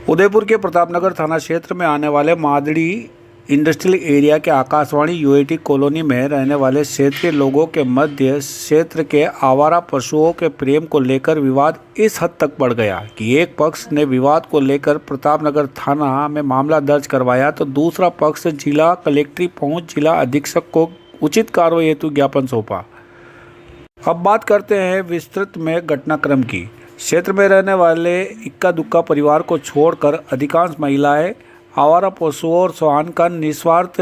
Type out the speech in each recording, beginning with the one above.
उदयपुर के प्रतापनगर थाना क्षेत्र में आने वाले मादड़ी इंडस्ट्रियल एरिया के आकाशवाणी यूएटी कॉलोनी में रहने वाले क्षेत्रीय लोगों के मध्य क्षेत्र के आवारा पशुओं के प्रेम को लेकर विवाद इस हद तक बढ़ गया कि एक पक्ष ने विवाद को लेकर प्रतापनगर थाना में मामला दर्ज करवाया तो दूसरा पक्ष जिला कलेक्ट्री पहुंच जिला अधीक्षक को उचित कार्रवाई हेतु ज्ञापन सौंपा। अब बात करते हैं विस्तृत में घटनाक्रम की। क्षेत्र में रहने वाले इक्का दुक्का परिवार को छोड़कर अधिकांश महिलाएं आवारा पशुओं और स्वान का निस्वार्थ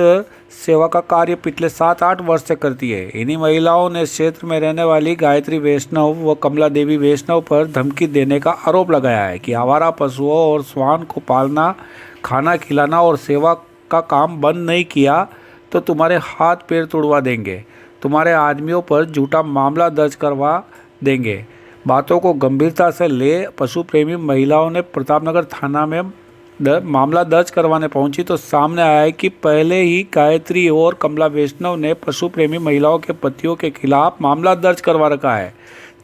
सेवा का कार्य पिछले 7-8 वर्ष से करती है। इन्हीं महिलाओं ने क्षेत्र में रहने वाली गायत्री वैष्णव व कमला देवी वैष्णव पर धमकी देने का आरोप लगाया है कि आवारा पशुओं और स्वान को पालना, खाना खिलाना और सेवा का काम बंद नहीं किया तो तुम्हारे हाथ पैर तुड़वा देंगे, तुम्हारे आदमियों पर झूठा मामला दर्ज करवा देंगे। बातों को गंभीरता से ले पशु प्रेमी महिलाओं ने प्रतापनगर थाना में मामला दर्ज करवाने पहुंची तो सामने आया है कि पहले ही गायत्री और कमला वैष्णव ने पशु प्रेमी महिलाओं के पतियों के खिलाफ मामला दर्ज करवा रखा है,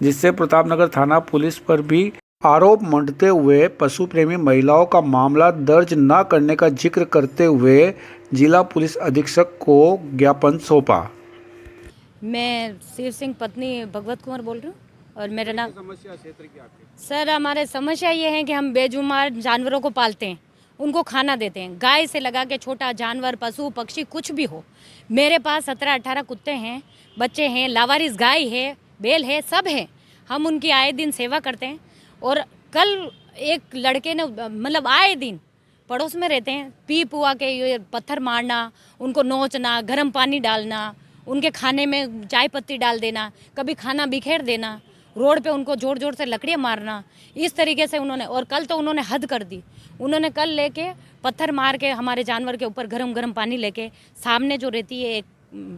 जिससे प्रतापनगर थाना पुलिस पर भी आरोप मंडते हुए पशु प्रेमी महिलाओं का मामला दर्ज न करने का जिक्र करते हुए जिला पुलिस अधीक्षक को ज्ञापन सौंपा। मैं शिव सिंह पत्नी भगवत कुमार बोल रही हूँ और मेरा नाम समस्या क्षेत्र की आपकी? सर, हमारे समस्या ये है कि हम बेजुबान जानवरों को पालते हैं, उनको खाना देते हैं, गाय से लगा के छोटा जानवर, पशु पक्षी कुछ भी हो। मेरे पास 17-18 कुत्ते हैं, बच्चे हैं, लावारिस गाय है, बैल है, सब है। हम उनकी आए दिन सेवा करते हैं। और कल एक लड़के ने मतलब आए दिन पड़ोस में रहते हैं, पी पुआ के ये पत्थर मारना, उनको नोचना, गर्म पानी डालना, उनके खाने में चाय पत्ती डाल देना, कभी खाना बिखेर देना, रोड पे उनको जोर जोर से लकड़ियाँ मारना, इस तरीके से उन्होंने। और कल तो उन्होंने हद कर दी। उन्होंने कल लेके पत्थर मार के हमारे जानवर के ऊपर गरम गरम पानी लेके, सामने जो रहती है एक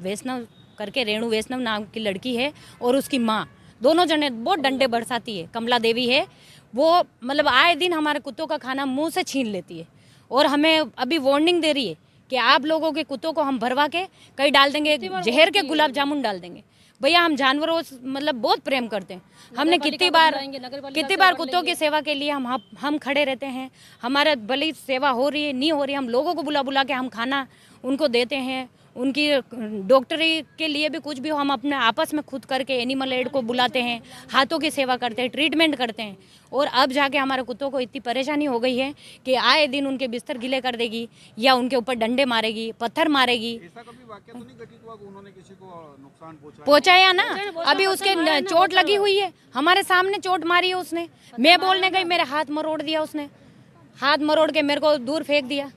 वैष्णव करके, रेणु वैष्णव नाम की लड़की है और उसकी माँ, दोनों जने बहुत डंडे बरसाती है। कमला देवी है, वो मतलब आए दिन हमारे कुत्तों का खाना मुँह से छीन लेती है और हमें अभी वार्निंग दे रही है कि आप लोगों के कुत्तों को हम भरवा के कहीं डाल देंगे, जहर के गुलाब जामुन डाल देंगे। भैया हम जानवरों मतलब बहुत प्रेम करते हैं। हमने कितनी बार कुत्तों की सेवा के लिए हम खड़े रहते हैं। हमारा भली सेवा हो रही है नहीं हो रही है, हम लोगों को बुला बुला के हम खाना उनको देते हैं। उनकी डॉक्टरी के लिए भी कुछ भी हो, हम अपने आपस में खुद करके एनिमल एड को बुलाते हैं, हाथों की सेवा करते हैं, ट्रीटमेंट करते हैं। और अब जाके हमारे कुत्तों को इतनी परेशानी हो गई है कि आए दिन उनके बिस्तर गीले कर देगी या उनके ऊपर डंडे मारेगी, पत्थर मारेगी। ऐसा कभी वाकया तो नहीं घटित हुआ कि उन्होंने किसी को नुकसान पहुंचाया ना? अभी उसके चोट लगी हुई है, हमारे सामने चोट मारी है उसने। मैं बोलने गई, मेरे हाथ मरोड़ दिया उसने, हाथ मरोड़ के मेरे को दूर फेंक दिया।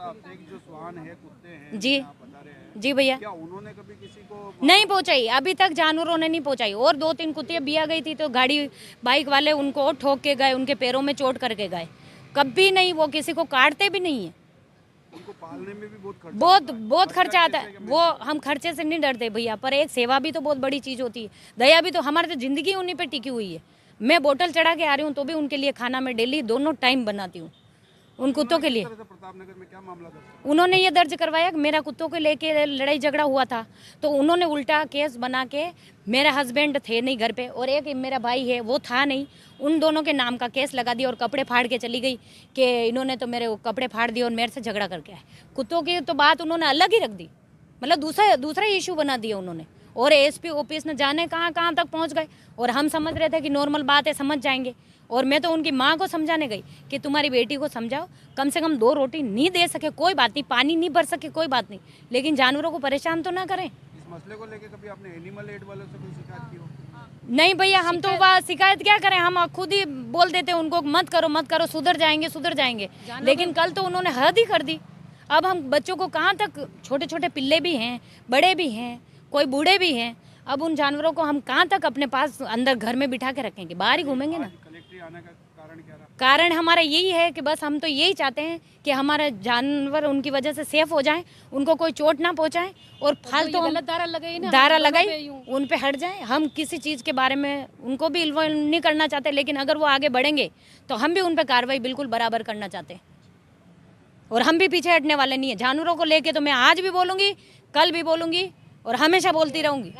आपसे कि जो स्वान है, कुत्ते हैं, जी बता रहे हैं, जी भैया, क्या उन्होंने कभी किसी को नहीं पहुंचाई? अभी तक जानवरों ने नहीं पहुंचाई। और 2-3 कुत्तियां बिया गई थी तो गाड़ी बाइक वाले उनको ठोक के गए, उनके पैरों में चोट करके गए। कभी नहीं, वो किसी को काटते भी नहीं है। उनको पालने में भी बहुत खर्चा आता है। वो हम खर्चे से नहीं डरते भैया, पर एक सेवा भी तो बहुत बड़ी चीज़ होती है। दया भी तो, हमारी तो जिंदगी उन्हीं पे टिकी हुई है। मैं बोतल चढ़ा के आ रही हूँ तो भी उनके लिए खाना मैं डेली दोनों टाइम बनाती हूँ उन कुत्तों के लिए। प्रतापनगर में क्या मामला दर्ज? उन्होंने ये दर्ज करवाया कि मेरा कुत्तों को लेके लड़ाई झगड़ा हुआ था, तो उन्होंने उल्टा केस बना के, मेरे हस्बैंड थे नहीं घर पे और एक मेरा भाई है वो था नहीं, उन दोनों के नाम का केस लगा दिया और कपड़े फाड़ के चली गई कि इन्होंने तो मेरे कपड़े फाड़ दिए और मेरे से झगड़ा करके आए। कुत्तों की तो बात उन्होंने अलग ही रख दी, मतलब दूसरा इशू बना दिया उन्होंने। और एसपी ऑफिस ने जाने कहाँ तक पहुँच गए और हम समझ रहे थे कि नॉर्मल बात है, समझ जाएंगे। और मैं तो उनकी माँ को समझाने गई कि तुम्हारी बेटी को समझाओ, कम से कम 2 रोटी नहीं दे सके कोई बात नहीं, पानी नहीं भर सके कोई बात नहीं, लेकिन जानवरों को परेशान तो ना करें। इस मसले को लेकर कभी आपने एनिमल एड वालों से कोई शिकायत की हो? नहीं भैया, हम तो वह शिकायत क्या करें, हम खुद ही बोल देते हैं उनको मत करो, सुधर जाएंगे। लेकिन कल तो उन्होंने हद ही कर दी। अब हम बच्चों को कहाँ तक, छोटे छोटे पिल्ले भी हैं, बड़े भी हैं, कोई बूढ़े भी हैं, अब उन जानवरों को हम कहाँ तक अपने पास अंदर घर में बिठा के रखेंगे? बाहर ही घूमेंगे ना। कलेक्ट्री आने का कारण क्या रहा? कारण हमारा यही है कि बस हम तो यही चाहते हैं कि हमारे जानवर उनकी वजह से सेफ हो जाएं, उनको कोई चोट ना पहुंचाएं और फालतू दारा लगाई उन पे हट जाएं। हम किसी चीज़ के बारे में उनको भी इन्वॉल्व नहीं करना चाहते, लेकिन अगर वो आगे बढ़ेंगे तो हम भी उन पर कार्रवाई बिल्कुल बराबर करना चाहते हैं और हम भी पीछे हटने वाले नहीं है। जानवरों को लेके तो मैं आज भी बोलूँगी, कल भी बोलूँगी और हमेशा बोलती रहूँगी।